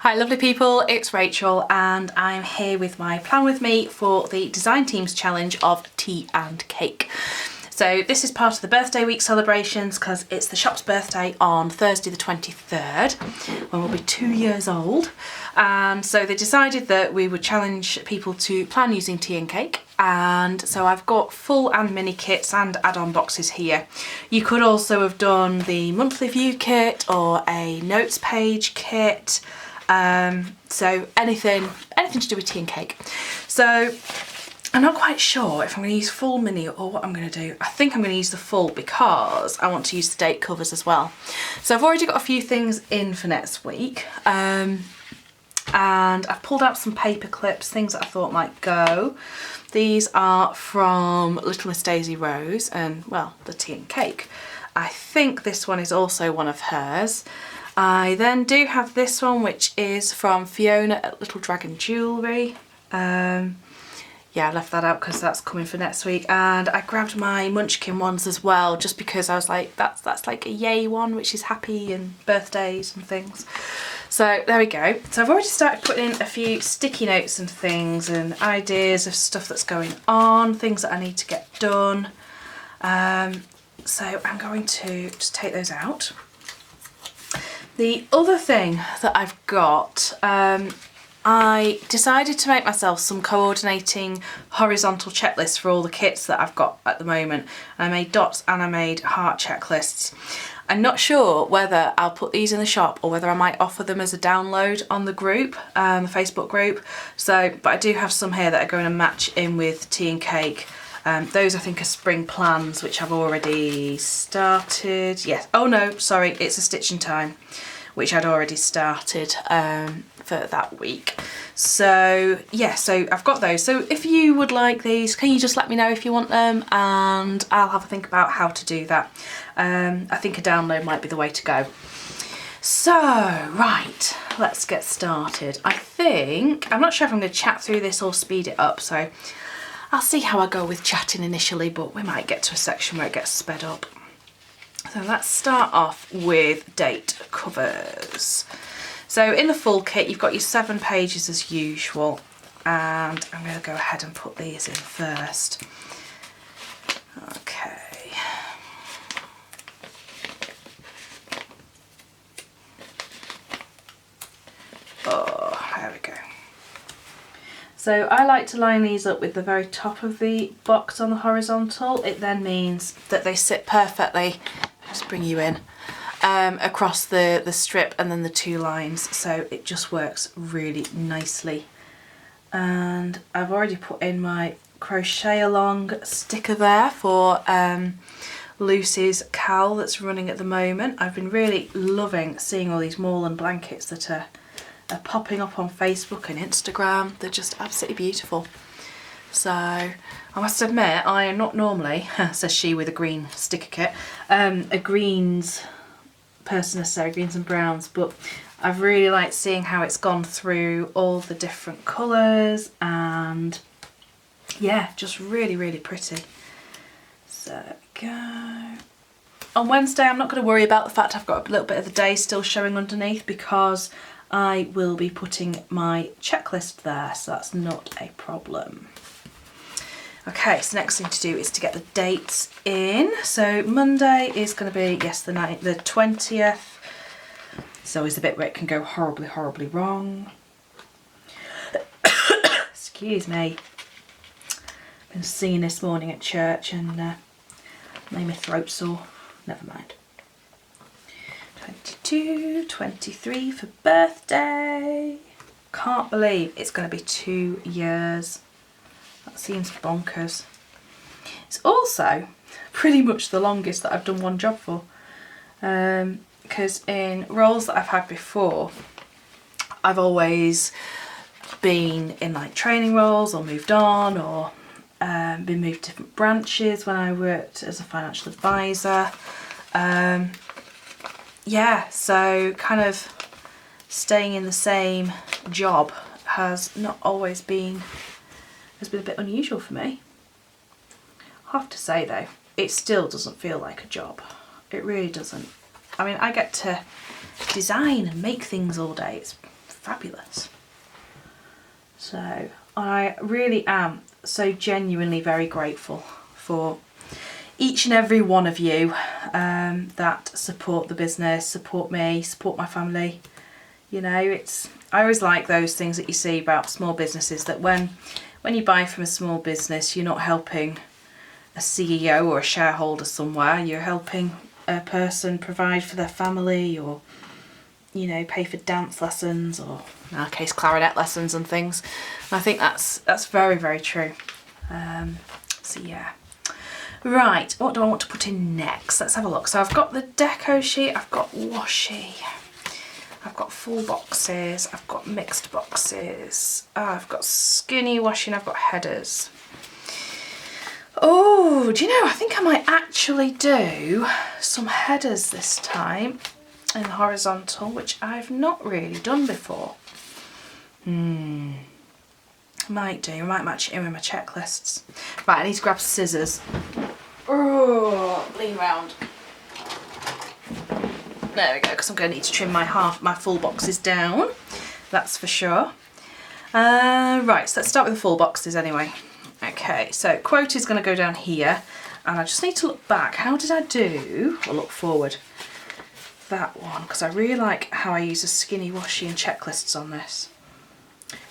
Hi lovely people, it's Rachel and I'm here with my plan with me for the Design Teams challenge of tea and cake. So this is part of the birthday week celebrations because it's the shop's birthday on Thursday the 23rd when we'll be 2 years old, and so they decided that we would challenge people to plan using tea and cake. And so I've got full and mini kits and add-on boxes here. You could also have done the monthly view kit or a notes page kit. So anything to do with tea and cake. So I'm not quite sure if I'm going to use full mini or what I'm going to do. I think I'm going to use the full because I want to use the date covers as well. So I've already got a few things in for next week, and I've pulled out some paper clips, things that I thought might go. These are from Little Miss Daisy Rose and, well, the tea and cake. I think this one is also one of hers. I then do have this one, which is from Fiona at Little Dragon Jewellery. Yeah, I left that out because that's coming for next week. And I grabbed my Munchkin ones as well, just because I was like, that's like a yay one, which is happy and birthdays and things. So there we go. So I've already started putting in a few sticky notes and things and ideas of stuff that's going on, things that I need to get done. So I'm going to just take those out. The other thing that I've got, I decided to make myself some coordinating horizontal checklists for all the kits that I've got at the moment. I made dots and I made heart checklists. I'm not sure whether I'll put these in the shop or whether I might offer them as a download on the group, the Facebook group. So, but I do have some here that are going to match in with tea and cake. Those I think are spring plans, which I've already started. Yes. Oh no, sorry, it's a stitch in time, which I'd already started for that week. So yeah, so I've got those. So if you would like these, can you just let me know if you want them, and I'll have a think about how to do that. I think a download might be the way to go. So, right, let's get started. I'm not sure if I'm going to chat through this or speed it up, so I'll see how I go with chatting initially, but we might get to a section where it gets sped up. So let's start off with date covers. So in the full kit, you've got your 7 pages as usual, and I'm going to go ahead and put these in first. Okay. Oh, there we go. So I like to line these up with the very top of the box on the horizontal. It then means that they sit perfectly, just bring you in, across the strip and then the 2 lines. So it just works really nicely. And I've already put in my crochet along sticker there for Lucy's cowl that's running at the moment. I've been really loving seeing all these Moorland blankets that are popping up on Facebook and Instagram. They're just absolutely beautiful. So I must admit, I am not normally, says she with a green sticker kit, a greens person necessarily, greens and browns, but I've really liked seeing how it's gone through all the different colours, and yeah, just really, really pretty. So there we go. On Wednesday, I'm not going to worry about the fact I've got a little bit of the day still showing underneath because I will be putting my checklist there, so that's not a problem. Okay, so next thing to do is to get the dates in. So Monday is going to be, yes, the 20th. It's always the bit where it can go horribly, horribly wrong. Excuse me. Been singing this morning at church and made my throat sore. Never mind. 22, 23 for birthday. Can't believe it's going to be 2 years. That seems bonkers. It's also pretty much the longest that I've done one job for. Because in roles that I've had before, I've always been in like training roles or moved on, or been moved to different branches when I worked as a financial advisor. Yeah, so kind of staying in the same job has not always been, has been a bit unusual for me. I have to say though, it still doesn't feel like a job. It really doesn't. I mean, I get to design and make things all day. It's fabulous. So I really am so genuinely very grateful for each and every one of you that support the business, support me, support my family. You know, I always like those things that you see about small businesses, that when you buy from a small business, you're not helping a CEO or a shareholder somewhere, you're helping a person provide for their family, or, you know, pay for dance lessons, or in our case clarinet lessons and things. And I think that's very, very true. So yeah. Right, what do I want to put in next? Let's have a look. So I've got the deco sheet, I've got washi, I've got full boxes, I've got mixed boxes, I've got skinny washi, and I've got headers. Oh, do you know, I think I might actually do some headers this time in horizontal, which I've not really done before. Might do, I might match it in with my checklists. Right, I need to grab scissors. Oh, lean round. There we go, because I'm going to need to trim my full boxes down, that's for sure. Right, so let's start with the full boxes anyway. Okay, so quote is going to go down here, and I just need to look back. How did I do? Or look forward. That one, because I really like how I use a skinny washi and checklists on this.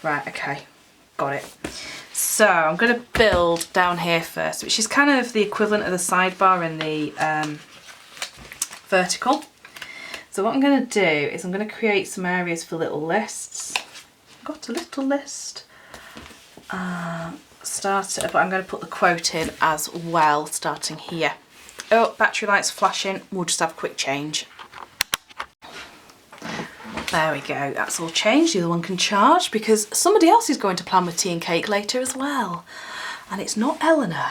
Right, okay, got it. So I'm going to build down here first, which is kind of the equivalent of the sidebar in the vertical. So what I'm going to do is I'm going to create some areas for little lists. I've got a little list. But I'm going to put the quote in as well, starting here. Oh, battery light's flashing. We'll just have a quick change. There we go, that's all changed. The other one can charge because somebody else is going to plan with tea and cake later as well. And it's not Eleanor.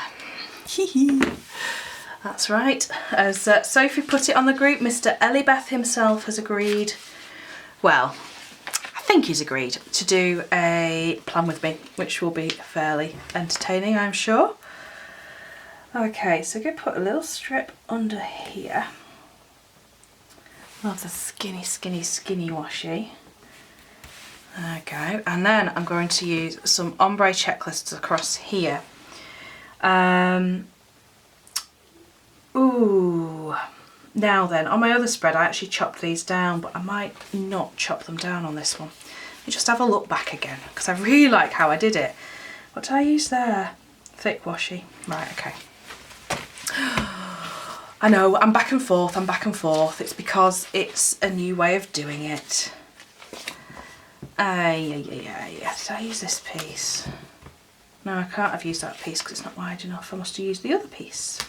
That's right. As Sophie put it on the group, Mr. EllieBeth himself has agreed, well, I think he's agreed to do a plan with me, which will be fairly entertaining, I'm sure. Okay, so I'm going to put a little strip under here of the skinny washi. There we go. And then I'm going to use some ombre checklists across here. Ooh. Now then, on my other spread I actually chopped these down, but I might not chop them down on this one. Let me just have a look back again, because I really like how I did it. What did I use there? Thick washi. Right, okay. I know, I'm back and forth. It's because it's a new way of doing it. Yeah. Did I use this piece? No, I can't have used that piece because it's not wide enough. I must have used the other piece.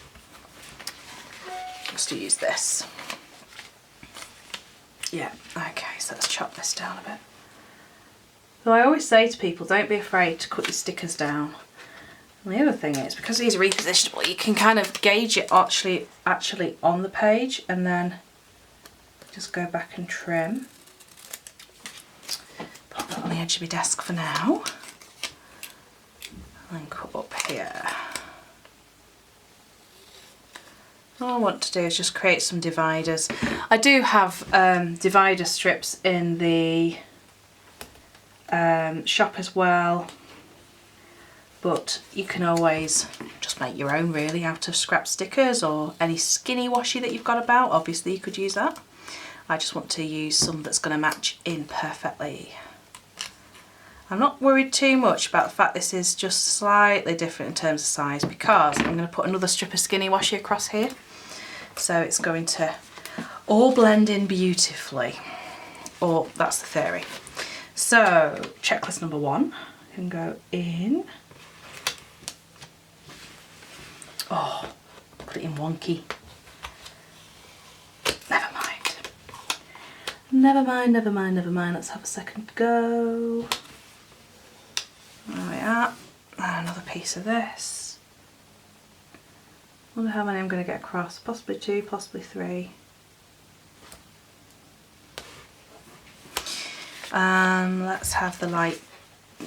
Must have used this. Yeah, okay, so let's chop this down a bit. So I always say to people, don't be afraid to cut your stickers down. And the other thing is, because these are repositionable, you can kind of gauge it actually on the page and then just go back and trim. Pop that on the edge of my desk for now. And then cut up here. All I want to do is just create some dividers. I do have divider strips in the shop as well, but you can always just make your own really out of scrap stickers or any skinny washi that you've got about. Obviously you could use that. I just want to use some that's going to match in perfectly. I'm not worried too much about the fact this is just slightly different in terms of size, because I'm going to put another strip of skinny washi across here. So it's going to all blend in beautifully, or that's the theory. So checklist number 1 can go in. Oh, put it in wonky. Never mind. Let's have a second go. There we are. And another piece of this. Wonder how many I'm going to get across. Possibly 2, possibly 3. Let's have the light.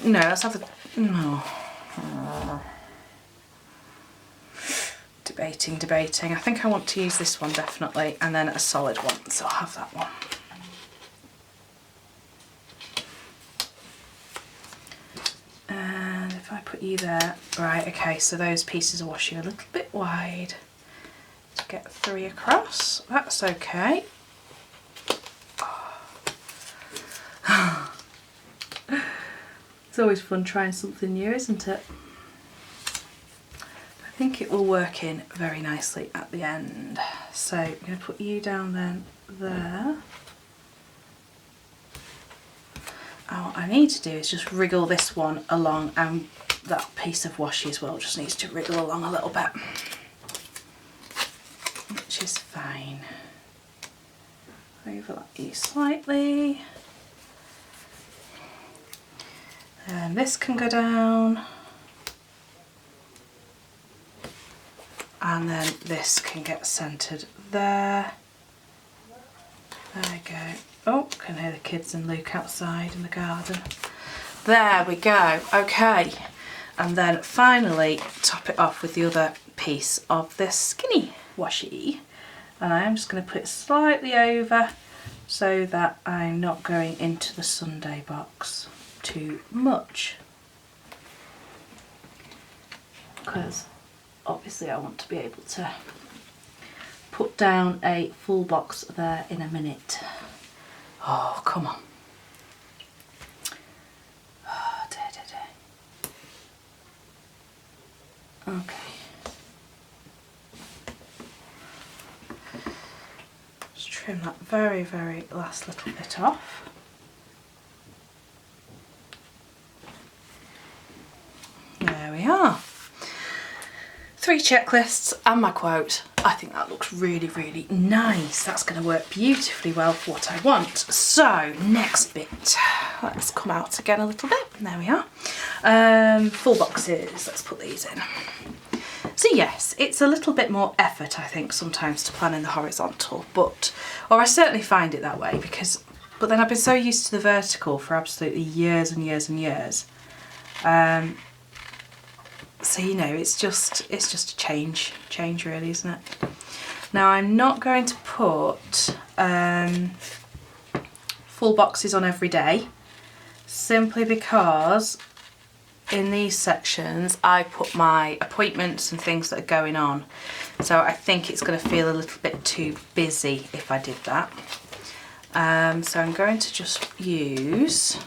No, let's have the. No. Debating. I think I want to use this one definitely, and then a solid one. So I'll have that one. you there. Right, okay, so those pieces of washi are a little bit wide to get 3 across. That's okay. It's always fun trying something new, isn't it? I think it will work in very nicely at the end. So I'm going to put you down then there. And what I need to do is just wriggle this one along, and that piece of washi as well just needs to wriggle along a little bit, which is fine. Overlap you slightly. And this can go down. And then this can get centred there. There we go. Oh, can hear the kids and Luke outside in the garden. There we go, okay. And then finally top it off with the other piece of this skinny washi. And I am just going to put it slightly over so that I'm not going into the Sunday box too much. Because obviously I want to be able to put down a full box there in a minute. Oh, come on. Oh, dear, dear, dear. Okay. Just trim that very, very last little bit off. There we are. 3 checklists and my quote. I think that looks really, really nice. That's going to work beautifully well for what I want. So, next bit. Let's come out again a little bit. There we are. Full boxes. Let's put these in. So yes, it's a little bit more effort, I think, sometimes to plan in the horizontal, or I certainly find it that way but then I've been so used to the vertical for absolutely years and years and years. So, you know, it's just a change really, isn't it? Now I'm not going to put full boxes on every day, simply because in these sections I put my appointments and things that are going on. So I think it's going to feel a little bit too busy if I did that. So I'm going to just use,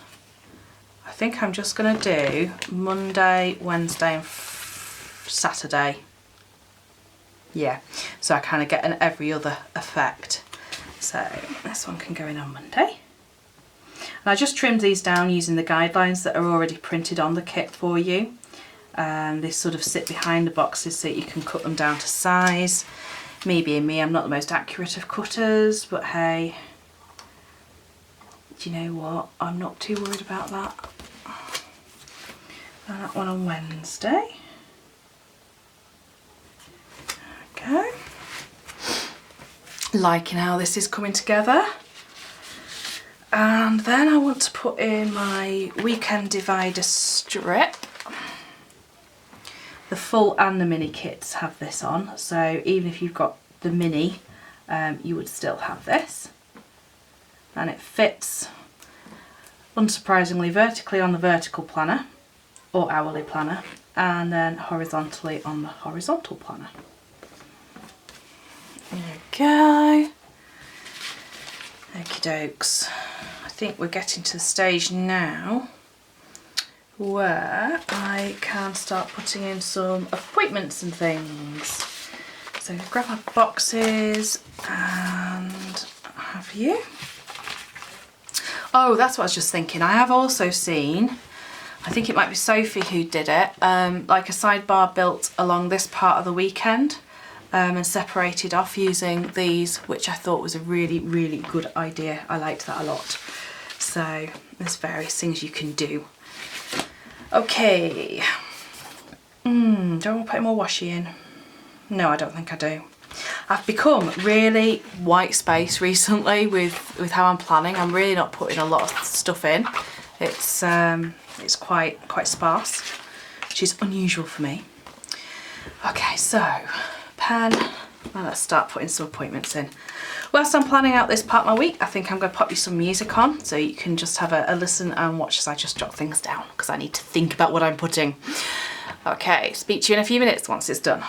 I think I'm just going to do Monday, Wednesday and Saturday. Yeah, so I kind of get an every other effect. So this one can go in on Monday. And I just trimmed these down using the guidelines that are already printed on the kit for you. They sort of sit behind the boxes so that you can cut them down to size. Me being me, I'm not the most accurate of cutters, but hey, do you know what? I'm not too worried about that. And that one on Wednesday. Okay. Liking how this is coming together. And then I want to put in my weekend divider strip. The full and the mini kits have this on, so even if you've got the mini, you would still have this. And it fits, unsurprisingly, vertically on the vertical planner or hourly planner, and then horizontally on the horizontal planner. There we go. Okie dokes. I think we're getting to the stage now where I can start putting in some appointments and things. So grab my boxes and have you. Oh, that's what I was just thinking. I have also seen, I think it might be Sophie who did it, like a sidebar built along this part of the weekend. And separated off using these, which I thought was a really, really good idea. I liked that a lot. So there's various things you can do. Okay. Do I want to put any more washi in? No, I don't think I do. I've become really white space recently with how I'm planning. I'm really not putting a lot of stuff in. It's quite sparse, which is unusual for me. Okay, so pen, well, let's start putting some appointments in. whilst I'm planning out this part of my week, I think I'm going to pop you some music on so you can just have a listen and watch as I just jot things down, because I need to think about what I'm putting. Okay, speak to you in a few minutes once it's done.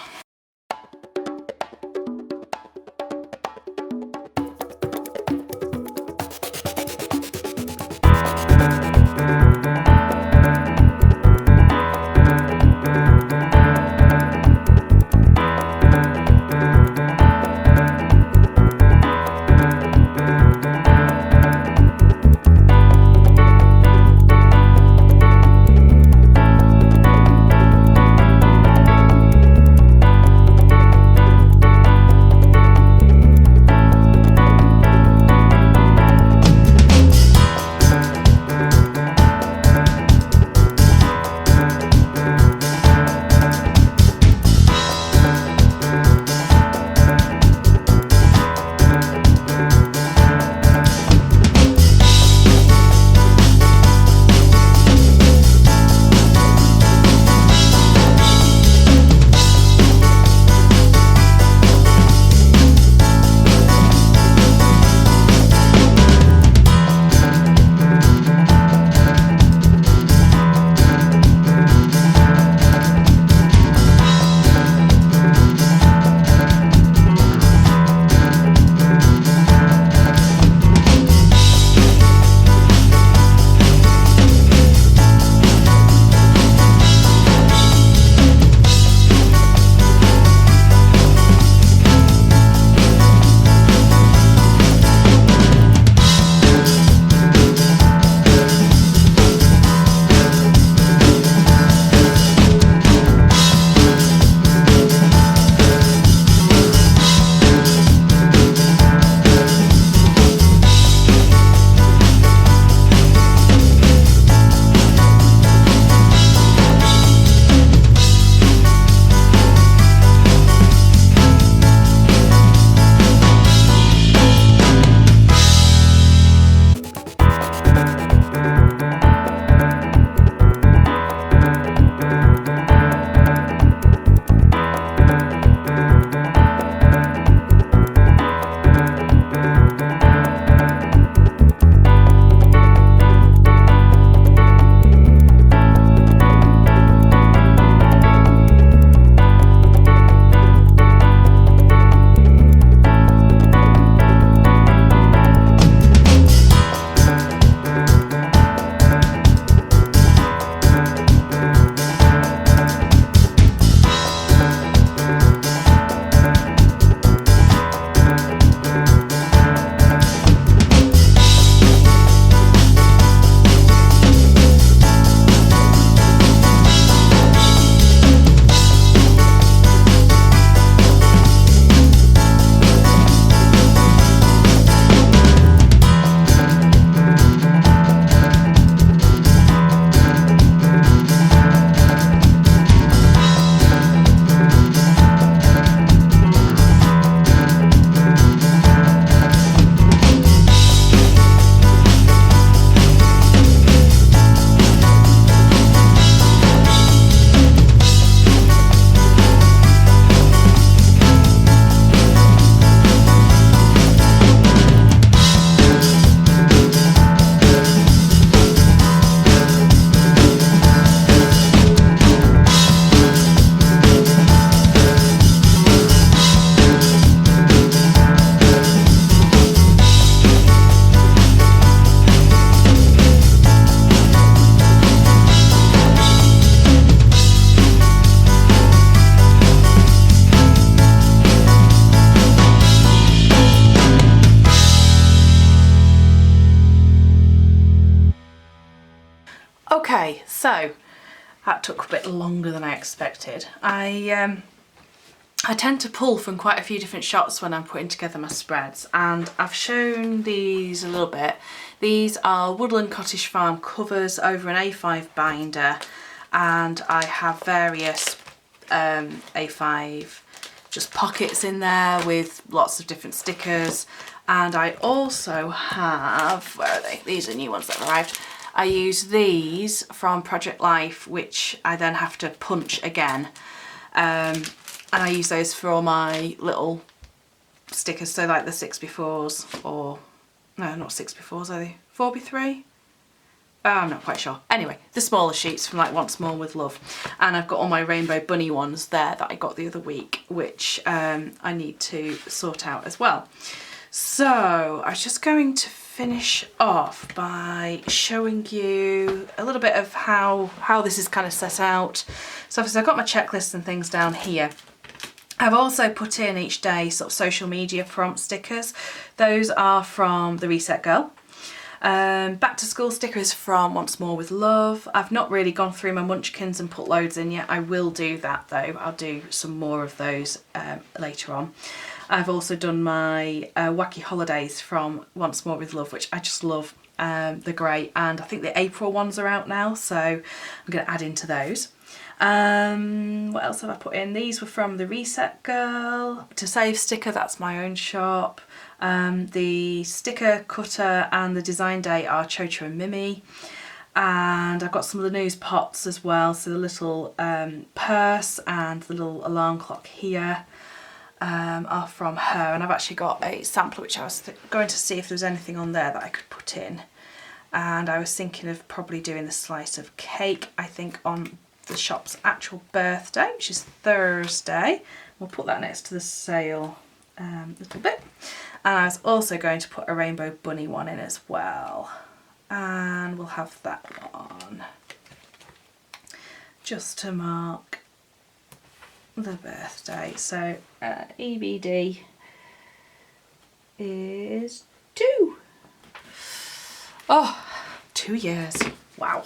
Okay, so that took a bit longer than I expected. I tend to pull from quite a few different shots when I'm putting together my spreads, and I've shown these a little bit. These are Woodland Cottage Farm covers over an A5 binder, and I have various A5 just pockets in there with lots of different stickers. And I also have, where are they? These are new ones that have arrived. I use these from Project Life, which I then have to punch again. And I use those for all my little stickers, so like the 6x4s, or no, not 6x4s, are they? 4x3? I'm not quite sure. Anyway, the smaller sheets from like Once More with Love. And I've got all my rainbow bunny ones there that I got the other week, which I need to sort out as well. So I was just going to finish off by showing you a little bit of how this is kind of set out. So obviously I've got my checklist and things down here. I've also put in each day sort of social media prompt stickers. Those are from the Reset Girl. Back to school stickers from Once More with Love. I've not really gone through my munchkins and put loads in yet. I will do that though. I'll do some more of those later on. I've also done my Wacky Holidays from Once More with Love, which I just love. They're great, and I think the April ones are out now, so I'm going to add into those. What else have I put in? These were from the Reset Girl. To Save sticker, that's my own shop. The sticker cutter and the design day are Chocha and Mimi. And I've got some of the news pots as well, so the little purse and the little alarm clock here are from her. And I've actually got a sampler which I was going to see if there was anything on there that I could put in. And I was thinking of probably doing the slice of cake, I think, on the shop's actual birthday, which is Thursday. We'll put that next to the sale little bit. And I was also going to put a rainbow bunny one in as well. And we'll have that one just to mark the birthday. So EBD is 2. Oh, 2 years. Wow.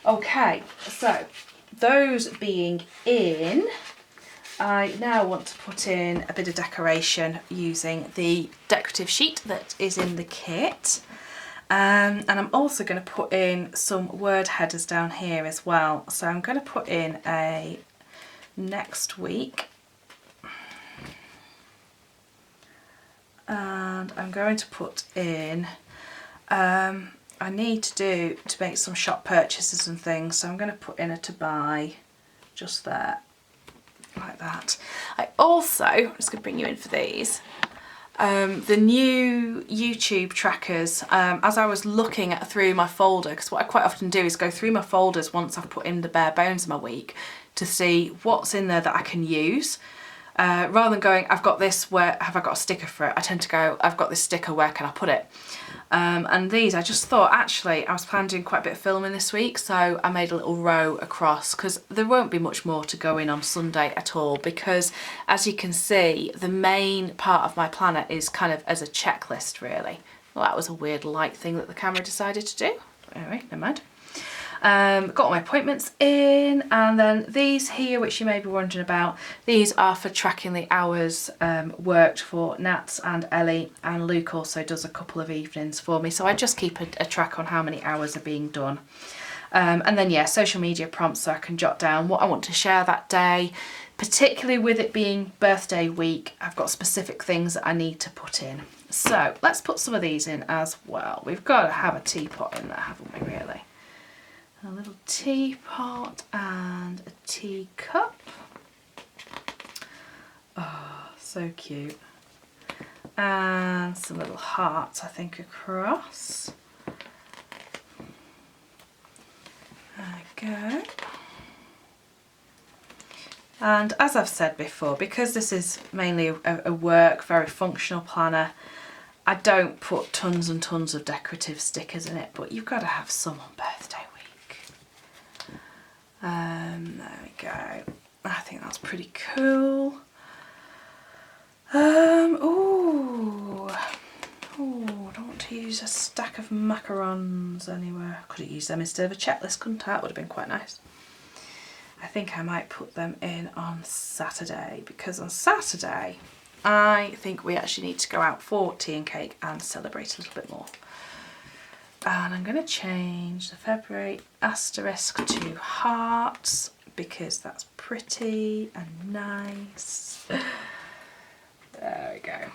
Okay, so those being in, I now want to put in a bit of decoration using the decorative sheet that is in the kit. And I'm also going to put in some word headers down here as well. So I'm going to put in a next week. And I'm going to put in, I need to make some shop purchases and things. So I'm going to put in a to buy just there, like that. I also, I'm just going to bring you in for these. The new YouTube trackers, as I was looking through my folder, because what I quite often do is go through my folders once I've put in the bare bones of my week to see what's in there that I can use. Rather than going, I've got this, where have I got a sticker for it? I tend to go, I've got this sticker, where can I put it? And these, I just thought, actually, I was planning on doing quite a bit of filming this week, so I made a little row across, because there won't be much more to go in on Sunday at all, because as you can see, the main part of my planner is kind of as a checklist, really. Well, that was a weird light thing that the camera decided to do. Anyway, never mind. Got all my appointments in, and then these here, which you may be wondering about, these are for tracking the hours worked for Nats and Ellie, and Luke also does a couple of evenings for me, so I just keep a track on how many hours are being done. And then yeah, social media prompts, so I can jot down what I want to share that day, particularly with it being birthday week. I've got specific things that I need to put in. So let's put some of these in as well. We've got to have a teapot in there, haven't we, really? A little teapot and a teacup. Oh, so cute. And some little hearts, I think, across. There we go. And as I've said before, because this is mainly a work, very functional planner, I don't put tons and tons of decorative stickers in it, but you've got to have some on birthday week. There we go. I think that's pretty cool. Ooh, don't want to use a stack of macarons anywhere. I could have used them instead of a checklist, couldn't I? That would have been quite nice. I think I might put them in on Saturday, because on Saturday I think we actually need to go out for tea and cake and celebrate a little bit more. And I'm going to change the February asterisk to hearts, because that's pretty and nice. There we go.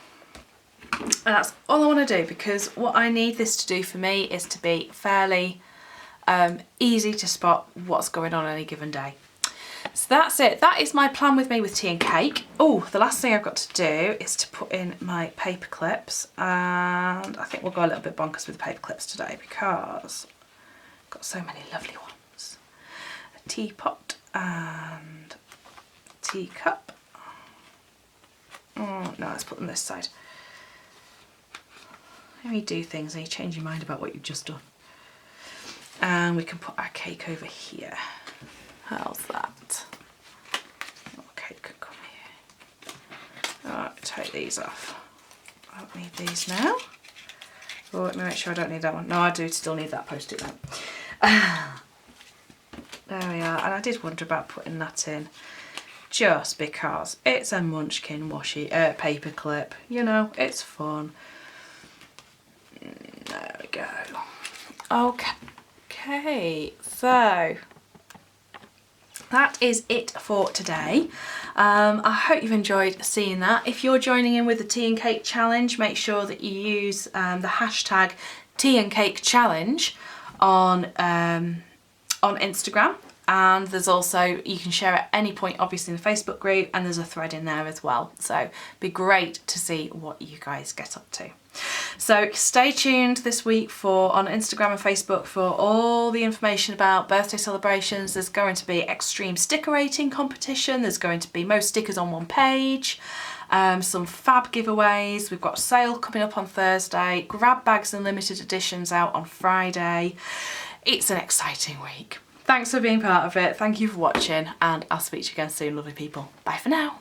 And that's all I want to do, because what I need this to do for me is to be fairly easy to spot what's going on any given day. So that's it. That is my plan with me with tea and cake. Oh, the last thing I've got to do is to put in my paper clips, and I think we'll go a little bit bonkers with the paper clips today because I've got so many lovely ones. A teapot and a teacup. Oh no, let's put them this side. How you do things and you change your mind about what you've just done. And we can put our cake over here. How's that? Oh, cake can come here. Alright, take these off. I don't need these now. Oh, let me make sure I don't need that one. No, I do still need that post-it note. There we are. And I did wonder about putting that in just because it's a Munchkin washi paper clip. You know, it's fun. There we go. Okay, so that is it for today. I hope you've enjoyed seeing that. If you're joining in with the tea and cake challenge, make sure that you use the hashtag tea and cake challenge on Instagram. And there's also, you can share at any point obviously in the Facebook group, and there's a thread in there as well. So it'd be great to see what you guys get up to. So stay tuned this week on Instagram and Facebook for all the information about birthday celebrations. There's going to be extreme sticker rating competition. There's going to be most stickers on one page. Some fab giveaways. We've got a sale coming up on Thursday. Grab bags and limited editions out on Friday. It's an exciting week. Thanks for being part of it. Thank you for watching, and I'll speak to you again soon, lovely people. Bye for now.